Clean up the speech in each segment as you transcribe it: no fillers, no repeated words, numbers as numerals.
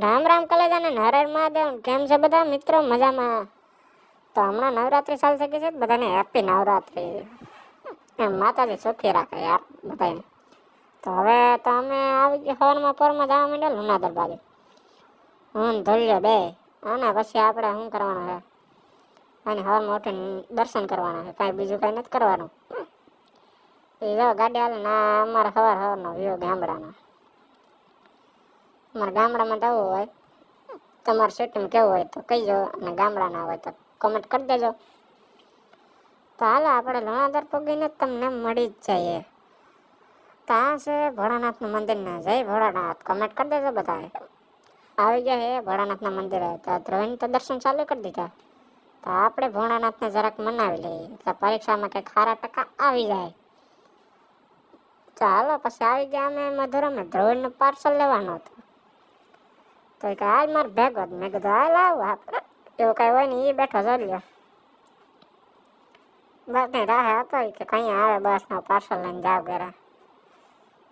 રામ રામ કલેજા ને હર મહાદેવ. કેમ છે બધા મિત્રો? મજામાં? તો હમણાં નવરાત્રી ચાલુ થઈ ગઈ છે, બધાને હેપી નવરાત્રી. એમ માતાજી સુખી રાખે યાર બધાને. તો હવે તો અમે આવી ગયા સવારમાં પોરમાં જવા માંડ્યા લુણાદર બાજુ. હું ધોલ્યો બે અને પછી આપણે શું કરવાનું છે, અને સવારમાં ઉઠીને દર્શન કરવાના છે, કાંઈ બીજું કાંઈ નથી કરવાનું. એ જો ગાડી હાલે ના અમારા સવારનો વ્યૂ ગામડાનો. અમારા ગામડામાં જવું હોય, તમારે સિટીમાં કેવું હોય તો કહીજો, અને ગામડાના હોય તો કમેન્ટ કરી દેજો. તો હાલો આપણે લુણાદર પગીને તમને મળી જ જઈએ. તો આ છે ભોળાનાથનું મંદિર ને. જય ભોળાનાથ કમેન્ટ કરી દેજો બધા. આવી ગયા હે ભોળાનાથના મંદિરે. તો ધ્રોઈને તો દર્શન ચાલુ કરી દીધા. તો આપણે ભોળાનાથને જરાક મનાવી લઈએ, એટલે પરીક્ષામાં કંઈક સારા ટકા આવી જાય. ચાલો પછી આવી ગયા અમે મધુરામાં. ધ્રોઈનું પાર્સલ લેવાનું હતું, તો કે હાલ મારે ભેગો જ. મેં કીધું હાલ આવું આપણે, એવું કાંઈ હોય ને એ બેઠો ચાલ્યો. બસની રાહે હતો કે કઈ આવે બસનો પાર્સલ લઈને જાવ ઘરે.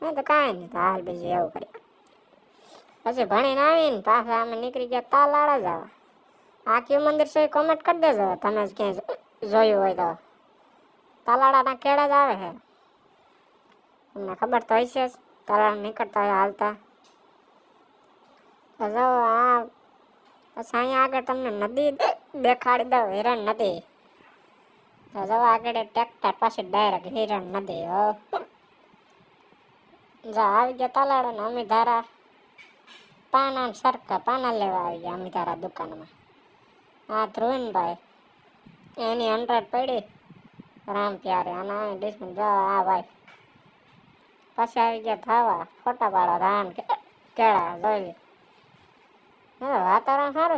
મેં તો કાંઈ નહીં, તો હાલ બીજું એવું કર્યું. પછી ભણીને આવીને પાછા અમે નીકળી ગયા તાલાળા જવા. આ કયું મંદિર છે એ કોમેન્ટ કરી દેજો તમે જ ક્યાંય જોયું હોય તો. તાલાળાના કેળા જ આવે છે, તમને ખબર તો હશે જ. તાલાળા નીકળતા હોય હાલતા. તો જો આ પછી અહીંયા આગળ તમને નદી દેખાડી દઉં, હિરણ નદી. તો જો આગળ ટ્રેક્ટર પાસે ડાયરેક્ટ હિરણ નદી. હો જો આવી ગયા તાલાળા ને અમી ધારા પાના સરખા પાના લેવા આવી ગયા અમી ધારા દુકાનમાં. આ ધ્રુવનભાઈ એની 100 પડી રામ પ્યારે. આના ડિસ્કન જો આ ભાઈ. પછી આવી ગયા ધાવા ફોટા પાડવા ધાન કેળા જોઈ. વાતાવરણ સારું